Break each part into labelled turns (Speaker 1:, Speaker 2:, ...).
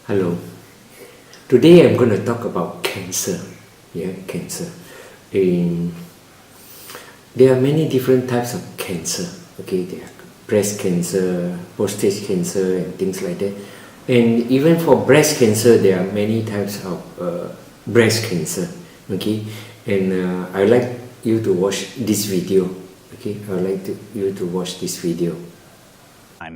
Speaker 1: Hello. Today I'm going to talk about cancer. Cancer. There are many different types of cancer. Okay, there are breast cancer, prostate cancer, and things like that. And even for breast cancer, there are many types of breast cancer. Okay, and I'd like you to watch this video. Okay, I'd like you to watch this video.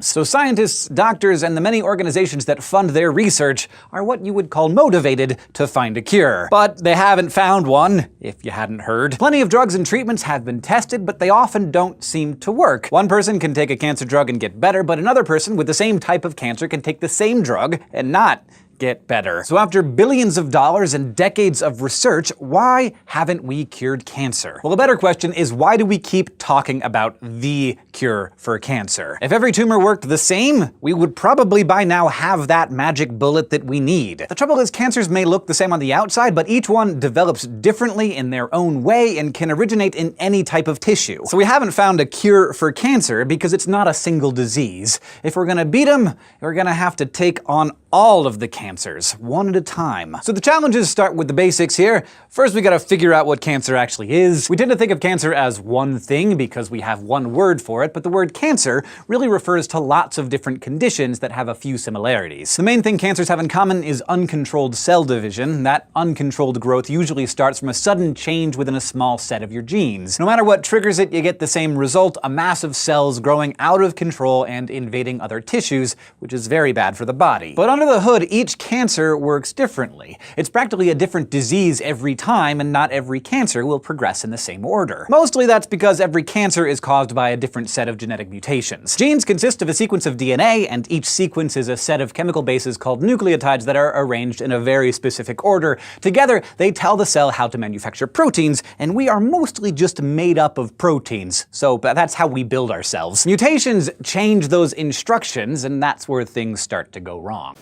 Speaker 2: So scientists, doctors, and the many organizations that fund their research are what you would call motivated to find a cure. But they haven't found one, if you hadn't heard. Plenty of drugs and treatments have been tested, but they often don't seem to work. One person can take a cancer drug and get better, but another person with the same type of cancer can take the same drug and not get better. So after billions of dollars and decades of research, why haven't we cured cancer? Well, the better question is, why do we keep talking about the cure for cancer? If every tumor worked the same, we would probably by now have that magic bullet that we need. The trouble is, cancers may look the same on the outside, but each one develops differently in their own way and can originate in any type of tissue. So we haven't found a cure for cancer because it's not a single disease. If we're gonna beat them, we're gonna have to take on all of the cancers, one at a time. So the challenges start with the basics here. First, we gotta figure out what cancer actually is. We tend to think of cancer as one thing because we have one word for it, but the word cancer really refers to lots of different conditions that have a few similarities. The main thing cancers have in common is uncontrolled cell division. That uncontrolled growth usually starts from a sudden change within a small set of your genes. No matter what triggers it, you get the same result, a mass of cells growing out of control and invading other tissues, which is very bad for the body. But under the hood, each cancer works differently. It's practically a different disease every time, and not every cancer will progress in the same order. Mostly that's because every cancer is caused by a different set of genetic mutations. Genes consist of a sequence of DNA, and each sequence is a set of chemical bases called nucleotides that are arranged in a very specific order. Together, they tell the cell how to manufacture proteins, and we are mostly just made up of proteins, so that's how we build ourselves. Mutations change those instructions, and that's where things start to go wrong.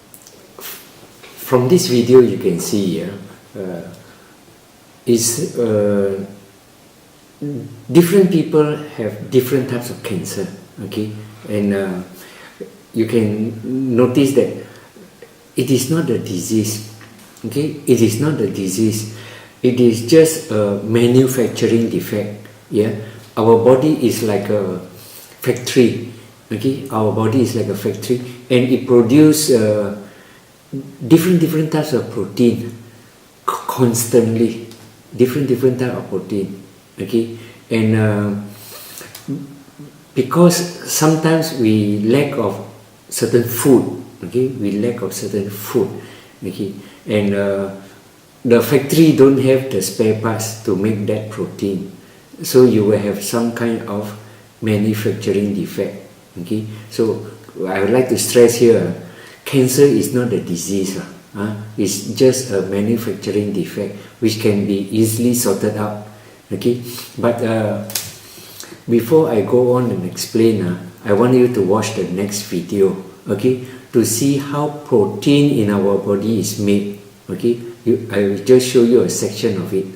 Speaker 1: From this video you can see different people have different types of cancer, okay, and you can notice that it is not a disease, okay, it is not a disease, it is just a manufacturing defect. Our body is like a factory, okay, our body is like a factory, and it produces different types of protein constantly, different type of protein, okay, and because sometimes we lack of certain food, okay, okay, and the factory don't have the spare parts to make that protein, so you will have some kind of manufacturing defect, okay. So I would like to stress here, cancer is not a disease, it's just a manufacturing defect which can be easily sorted out, okay. But before I go on and explain, I want you to watch the next video, okay, to see how protein in our body is made, okay. I will just show you a section of it,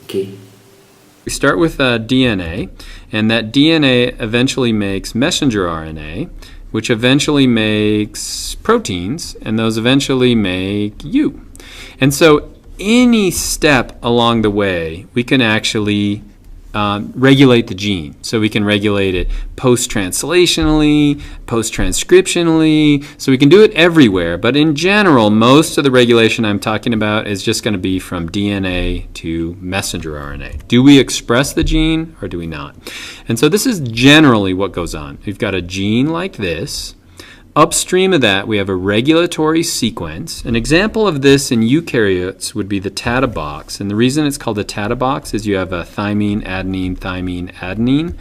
Speaker 1: okay.
Speaker 3: We start with DNA, and that DNA eventually makes messenger RNA, which eventually makes proteins, and those eventually make you. And so any step along the way, we can actually regulate the gene. So we can regulate it post-translationally, post-transcriptionally, so we can do it everywhere. But in general, most of the regulation I'm talking about is just going to be from DNA to messenger RNA. Do we express the gene or do we not? And so this is generally what goes on. We've got a gene like this. Upstream of that, we have a regulatory sequence. An example of this in eukaryotes would be the TATA box. And the reason it's called a TATA box is you have a thymine, adenine, thymine, adenine.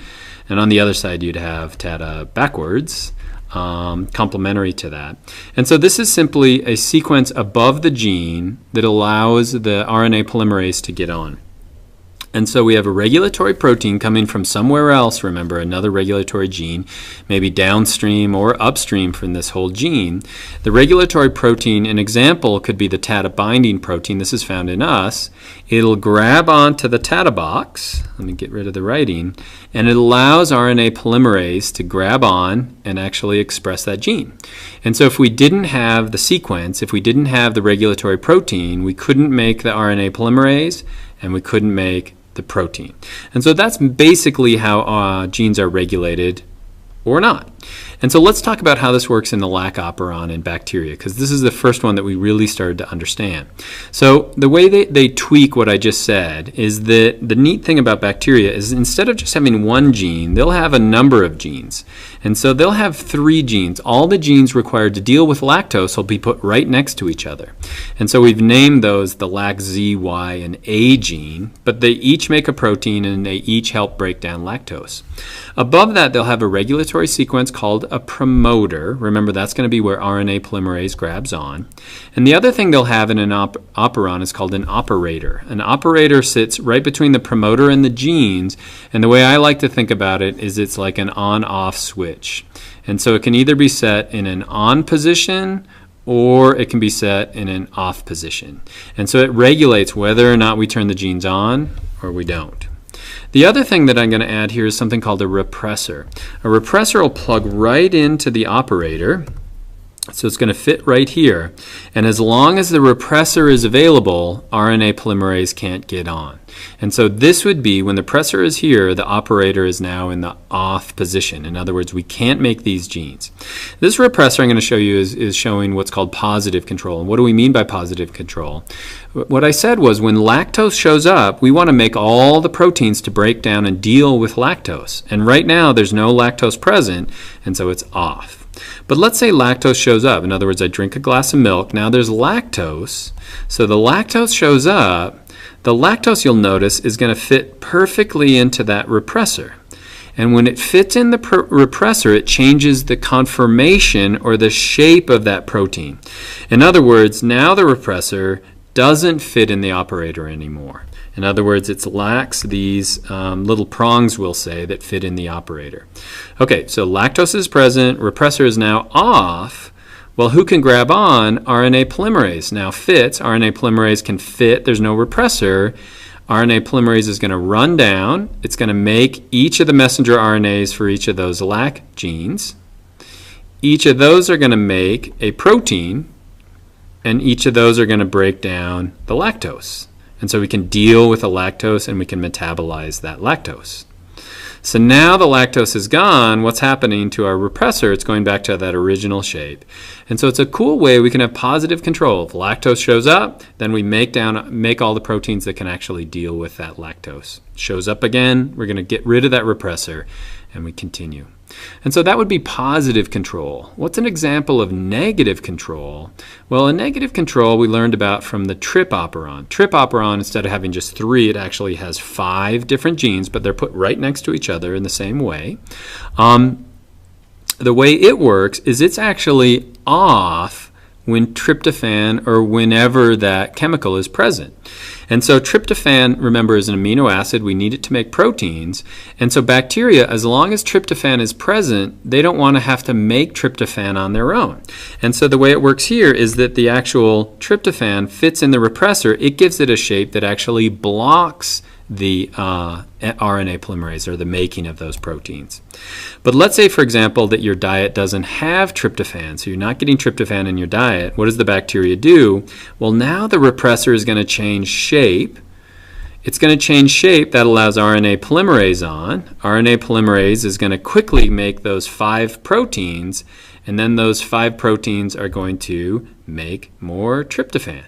Speaker 3: And on the other side, you'd have TATA backwards, complementary to that. And so this is simply a sequence above the gene that allows the RNA polymerase to get on. And so we have a regulatory protein coming from somewhere else, remember, another regulatory gene, maybe downstream or upstream from this whole gene. The regulatory protein, an example could be the TATA binding protein. This is found in us. It'll grab onto the TATA box. Let me get rid of the writing. And it allows RNA polymerase to grab on and actually express that gene. And so if we didn't have the sequence, if we didn't have the regulatory protein, we couldn't make the RNA polymerase and we couldn't make the protein. And so that's basically how genes are regulated or not. And so let's talk about how this works in the lac operon in bacteria, because this is the first one that we really started to understand. So the way they tweak what I just said is that the neat thing about bacteria is instead of just having one gene, they'll have a number of genes. And so they'll have 3 genes. All the genes required to deal with lactose will be put right next to each other. And so we've named those the LAC-Z, Y, and A gene, but they each make a protein and they each help break down lactose. Above that, they'll have a regulatory sequence called a promoter. Remember, that's going to be where RNA polymerase grabs on. And the other thing they'll have in an operon is called an operator. An operator sits right between the promoter and the genes, and the way I like to think about it is it's like an on-off switch. And so it can either be set in an on position or it can be set in an off position. And so it regulates whether or not we turn the genes on or we don't. The other thing that I'm going to add here is something called a repressor. A repressor will plug right into the operator, so it's going to fit right here. And as long as the repressor is available, RNA polymerase can't get on. And so this would be, when the pressor is here, the operator is now in the off position. In other words, we can't make these genes. This repressor I'm going to show you is showing what's called positive control. And what do we mean by positive control? What I said was when lactose shows up, we want to make all the proteins to break down and deal with lactose. And right now, there's no lactose present, and so it's off. But let's say lactose shows up. In other words, I drink a glass of milk. Now there's lactose. So the lactose shows up. The lactose, you'll notice, is going to fit perfectly into that repressor. And when it fits in the repressor, it changes the conformation or the shape of that protein. In other words, now the repressor doesn't fit in the operator anymore. In other words, it lacks these little prongs, we'll say, that fit in the operator. Okay, so lactose is present, repressor is now off. Well, who can grab on? RNA polymerase now fits. RNA polymerase can fit. There's no repressor. RNA polymerase is going to run down. It's going to make each of the messenger RNAs for each of those lac genes. Each of those are going to make a protein, and each of those are going to break down the lactose. And so we can deal with the lactose and we can metabolize that lactose. So now the lactose is gone, what's happening to our repressor? It's going back to that original shape. And so it's a cool way we can have positive control. If lactose shows up, then we make all the proteins that can actually deal with that lactose. Shows up again, we're going to get rid of that repressor, and we continue. And so that would be positive control. What's an example of negative control? Well, a negative control we learned about from the trip operon. Trip operon, instead of having just 3, it actually has 5 different genes, but they're put right next to each other in the same way. The way it works is it's actually off when tryptophan or whenever that chemical is present. And so tryptophan, remember, is an amino acid. We need it to make proteins. And so bacteria, as long as tryptophan is present, they don't want to have to make tryptophan on their own. And so the way it works here is that the actual tryptophan fits in the repressor. It gives it a shape that actually blocks the RNA polymerase, or the making of those proteins. But let's say, for example, that your diet doesn't have tryptophan, so you're not getting tryptophan in your diet. What does the bacteria do? Well, now the repressor is going to change shape. It's going to change shape. That allows RNA polymerase on. RNA polymerase is going to quickly make those 5 proteins, and then those 5 proteins are going to make more tryptophan.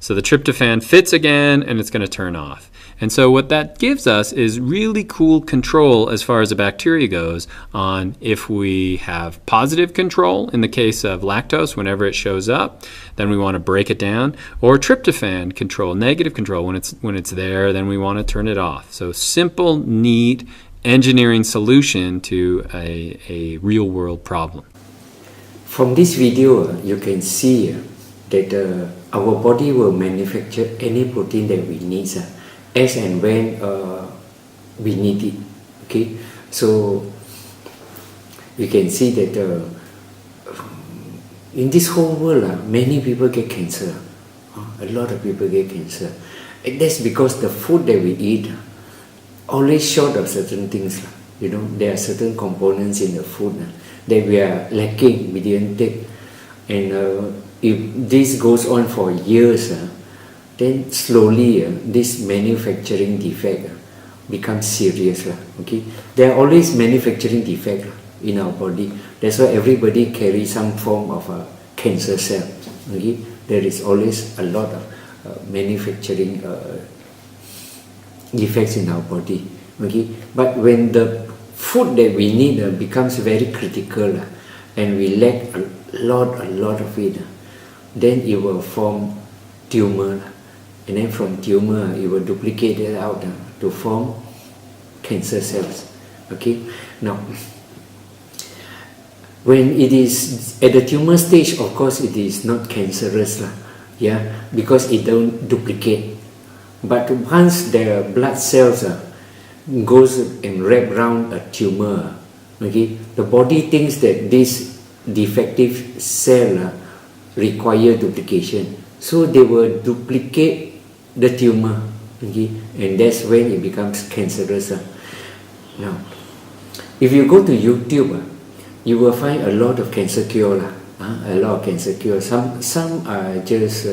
Speaker 3: So the tryptophan fits again, and it's going to turn off. And so what that gives us is really cool control as far as a bacteria goes on if we have positive control in the case of lactose whenever it shows up, then we want to break it down, or tryptophan control, negative control, when it's there, then we want to turn it off. So simple, neat engineering solution to a real world problem.
Speaker 1: From this video, you can see that our body will manufacture any protein that we need. as and when we need it. Okay, so you can see that in this whole world, many people get cancer. A lot of people get cancer. And that's because the food that we eat always short of certain things. You know, there are certain components in the food that we are lacking, we didn't take. And if this goes on for years, then slowly this manufacturing defect becomes serious. Okay, there are always manufacturing defect in our body. That's why everybody carries some form of a cancer cell. Okay, there is always a lot of manufacturing defects in our body. Okay, but when the food that we need becomes very critical and we lack a lot of it, then it will form tumor, and then from tumor it will duplicate it out to form cancer cells. Okay, now when it is at the tumor stage, of course it is not cancerous, yeah, because it don't duplicate. But once the blood cells goes and wrap around a tumor, okay, the body thinks that this defective cell require duplication, so they will duplicate the tumor, okay, and that's when it becomes cancerous. Now, if you go to YouTube, you will find a lot of cancer cure, a lot of cancer cure. Some are just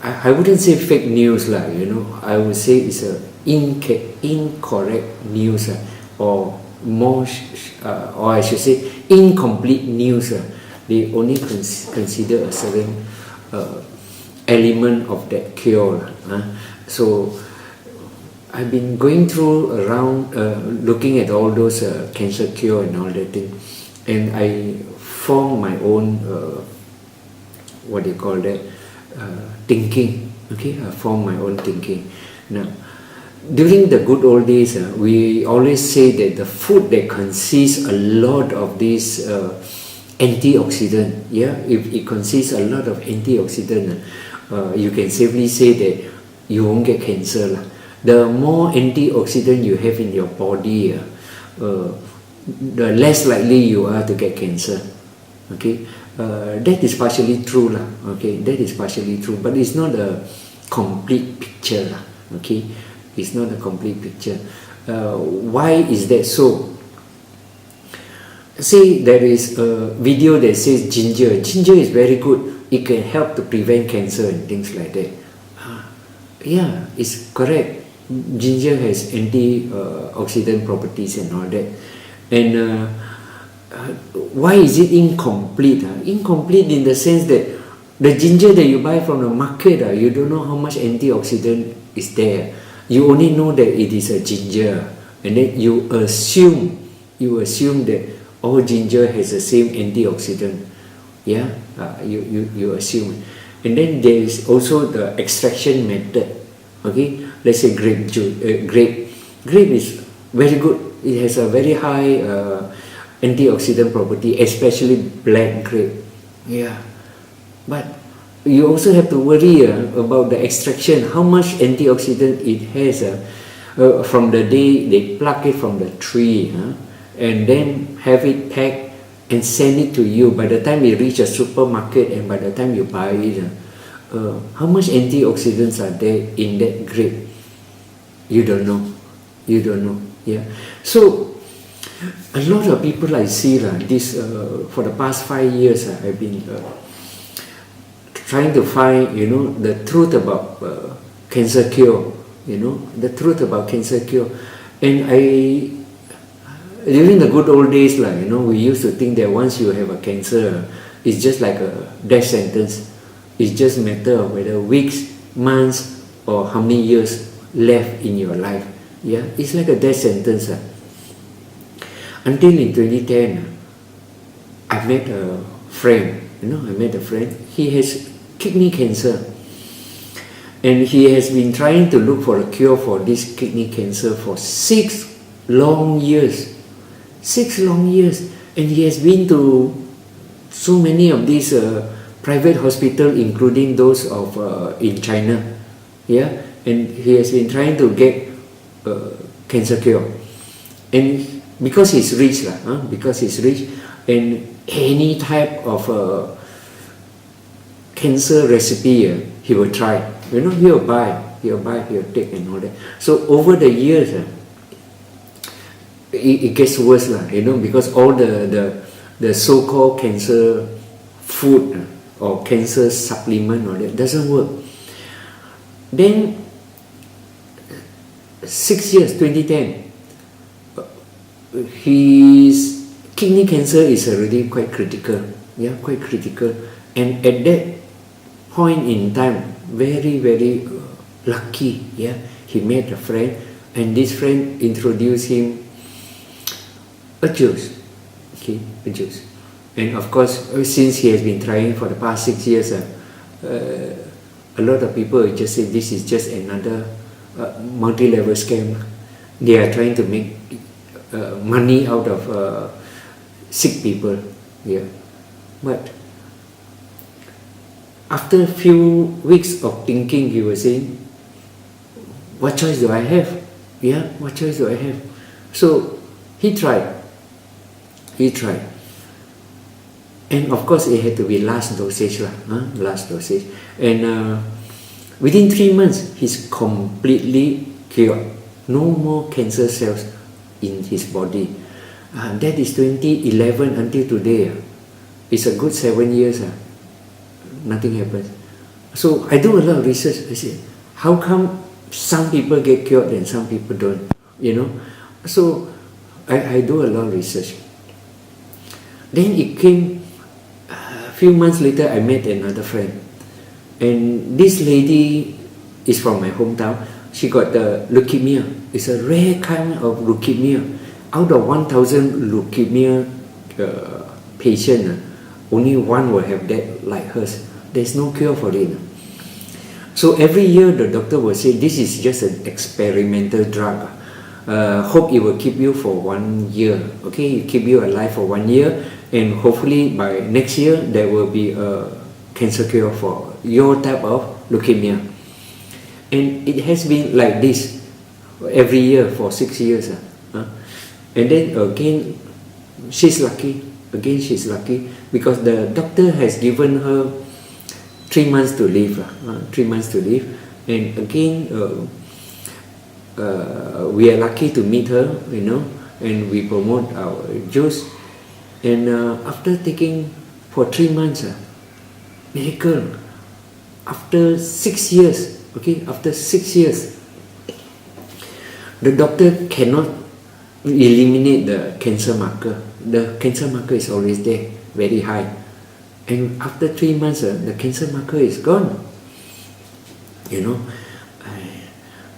Speaker 1: I wouldn't say fake news, you know. I would say it's a incorrect news, or more, or I should say incomplete news. They only consider a certain element of that cure. So I've been going through around looking at all those cancer cure and all that thing, and I formed my own what do you call that, thinking. Okay, I formed my own thinking. Now, during the good old days, we always say that the food that consists a lot of these antioxidant, yeah, if it consists a lot of antioxidant, you can safely say that you won't get cancer. The more antioxidant you have in your body, the less likely you are to get cancer. Okay, that is partially true, okay, that is partially true, but it's not a complete picture, okay, it's not a complete picture. Why is that so? See, there is a video that says ginger is very good, it can help to prevent cancer and things like that. Yeah, it's correct. Ginger has antioxidant properties and all that. And why is it incomplete? Incomplete in the sense that the ginger that you buy from the market, you don't know how much antioxidant is there. You only know that it is a ginger, and then you assume that all ginger has the same antioxidant. Yeah, you assume. And then there is also the extraction method. Okay, let's say grape juice. Grape is very good. It has a very high antioxidant property, especially black grape. Yeah, but you also have to worry about the extraction. How much antioxidant it has from the day they pluck it from the tree, and then have it packed and send it to you. By the time it reaches a supermarket and by the time you buy it, how much antioxidants are there in that grape? You don't know. You don't know. Yeah. So a lot of people I see this for the past 5 years I've been trying to find, you know, the truth about cancer cure. You know, the truth about cancer cure. And during the good old days, you know, we used to think that once you have a cancer, it's just like a death sentence. It's just a matter of whether weeks, months, or how many years left in your life. Yeah, it's like a death sentence. Until in 2010, I met a friend. You know, I met a friend. He has kidney cancer, and he has been trying to look for a cure for this kidney cancer for 6 long years. 6 long years, and he has been to so many of these private hospitals, including those of in China. Yeah, and he has been trying to get cancer cure. And because he's rich, because he's rich, and any type of cancer recipe he will try. He'll buy, he'll take and all that. So over the years, it gets worse, because all the so-called cancer food or cancer supplement or that doesn't work. Then 6 years, 2010, his kidney cancer is already quite critical, quite critical. And at that point in time, very, very lucky, he met a friend, and this friend introduced him a juice, a juice. And of course, since he has been trying for the past 6 years, a lot of people just say this is just another multi-level scam. They are trying to make money out of sick people. But after a few weeks of thinking, he was saying, what choice do I have? What choice do I have? So he tried. And of course it had to be last dosage. And within 3 months, he's completely cured. No more cancer cells in his body. That is 2011 until today. It's a good 7 years. Nothing happens. So I do a lot of research. I say, how come some people get cured and some people don't? So I do a lot of research. Then it came a few months later, I met another friend, and this lady is from my hometown. She got the leukemia. It's a rare kind of leukemia. Out of 1,000 leukemia patients, only one will have that like hers. There's no cure for it. So every year the doctor will say, this is just an experimental drug. Hope it will keep you for 1 year. Keep you alive for 1 year, and hopefully by next year there will be a cancer cure for your type of leukemia. And it has been like this every year for 6 years. And then again, she's lucky. Because the doctor has given her 3 months to live. 3 months to live. And again, we are lucky to meet her, and we promote our juice. And after taking for 3 months, miracle. After 6 years, after 6 years, the doctor cannot eliminate the cancer marker. The cancer marker is always there, very high. And after 3 months, the cancer marker is gone.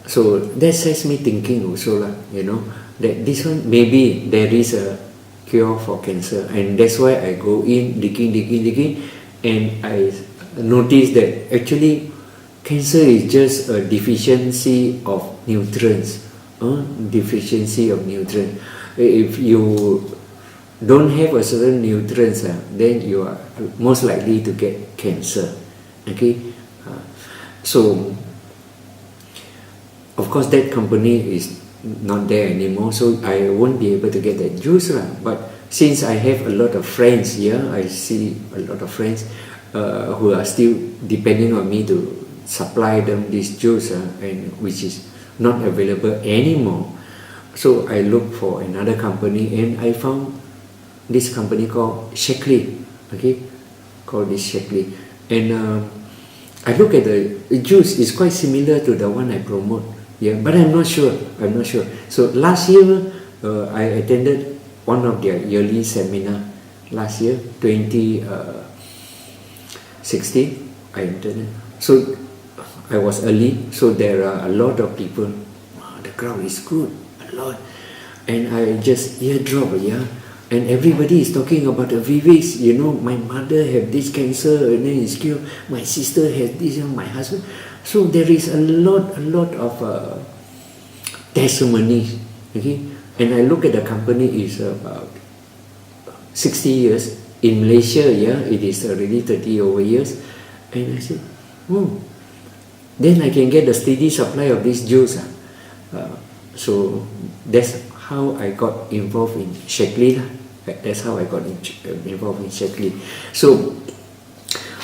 Speaker 1: So that sets me thinking also, that this one, maybe there is a cure for cancer. And that's why I go in, digging, and I notice that actually cancer is just a deficiency of nutrients. Deficiency of nutrients. If you don't have a certain nutrients, then you are most likely to get cancer. So of course that company is not there anymore, so I won't be able to get that juice. But since I have a lot of friends here, I see a lot of friends who are still depending on me to supply them this juice, and which is not available anymore. So I looked for another company, and I found this company called Shaklee. Called this Shaklee. And I look at the juice, it's quite similar to the one I promote. But I'm not sure. So last year, I attended one of their yearly seminar. Last year, 2016, I attended. So I was early, so there are a lot of people. The crowd is good, a lot. And I just eardrop, and everybody is talking about the Vivix. My mother had this cancer and then it's cured. My sister has this, my husband. So there is a lot of testimonies. And I look at the company is about 60 years. In Malaysia, it is already 30 over years. And I said, then I can get a steady supply of this juice. So that's how I got involved in Shaklee. That's how I got involved in Shaklee. So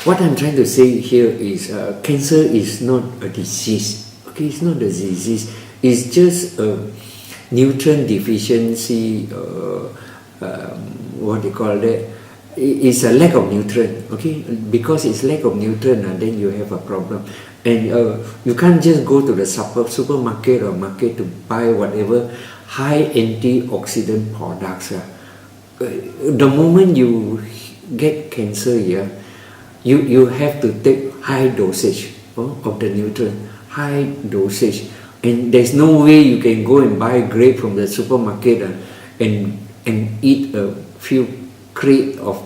Speaker 1: what I'm trying to say here is cancer is not a disease. Okay, it's not a disease. It's just a nutrient deficiency. What do you call that? It's a lack of nutrient. Okay, because it's lack of nutrient, then you have a problem. And you can't just go to the supermarket or market to buy whatever high antioxidant products. The moment you get cancer, you have to take high dosage of the nutrient, high dosage. And there's no way you can go and buy grape from the supermarket and eat a few crate of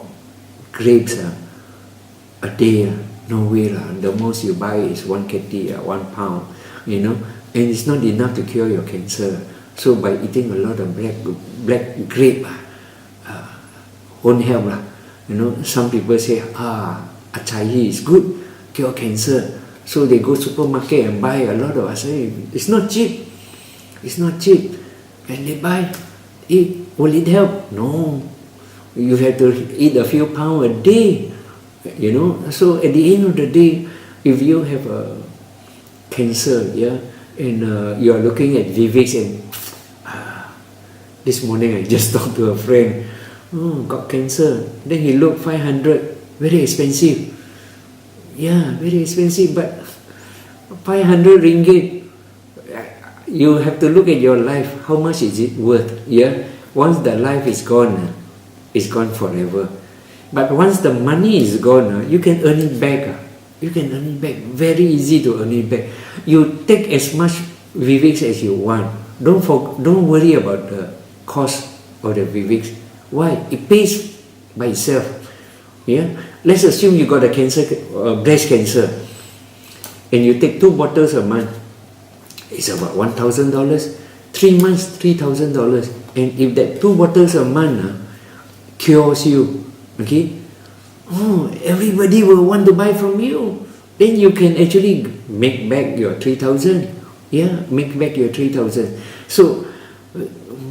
Speaker 1: grapes a day. No way lah. The most you buy is 1 kg, 1 pound, and it's not enough to cure your cancer. So by eating a lot of black grape won't help lah. Some people say acai is good, cure cancer. So they go supermarket and buy a lot of acai. It's not cheap. It's not cheap. And they buy, eat. Will it help? No. You have to eat a few pounds a day. So at the end of the day, if you have a cancer, and you are looking at Vivix, and this morning I just talked to a friend, got cancer. Then he looked 500, very expensive. Yeah, very expensive, but 500 ringgit. You have to look at your life. How much is it worth? Once the life is gone, it's gone forever. But once the money is gone, you can earn it back. You can earn it back. Very easy to earn it back. You take as much Vivix as you want. Don't worry about the cost of the Vivix. Why? It pays by itself. Let's assume you got a cancer, breast cancer, and you take 2 bottles a month. It's about $1,000. 3 months, $3,000. And if that 2 bottles a month cures you, everybody will want to buy from you. Then you can actually make back your 3,000. Make back your 3,000. So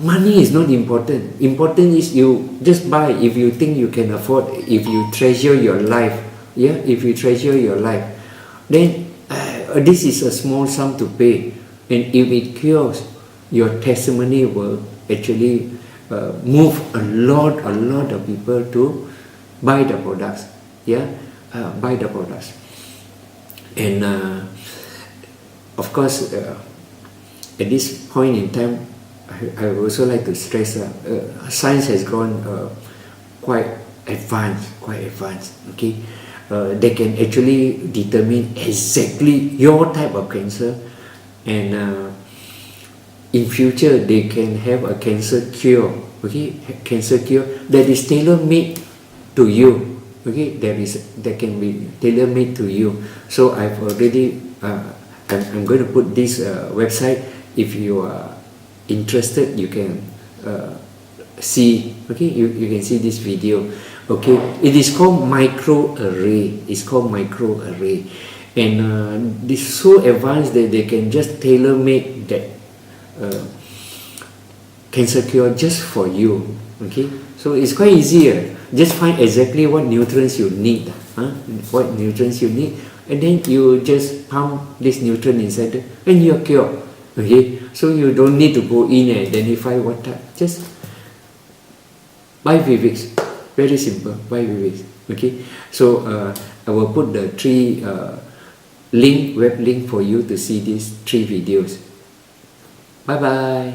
Speaker 1: money is not important. Important is you just buy if you think you can afford, if you treasure your life. If you treasure your life, then this is a small sum to pay. And if it cures, your testimony will actually move a lot of people to buy the products. Buy the products. And of course, at this point in time, I would also like to stress science has gone quite advanced. They can actually determine exactly your type of cancer, and in future they can have a cancer cure. Cancer cure that is tailor-made to you. That can be tailor-made to you. So I've already I'm going to put this website. If you are interested, you can see. You can see this video. It is called microarray. It's called microarray, and this is so advanced that they can just tailor-make that cancer cure just for you. So it's quite easier. Just find exactly what nutrients you need. What nutrients you need, and then you just pump this nutrient inside it, and you're cured. So you don't need to go in and identify what type. Just buy Vivix. Very simple. Buy Vivix. So I will put the 3 web link for you to see these 3 videos. Bye bye.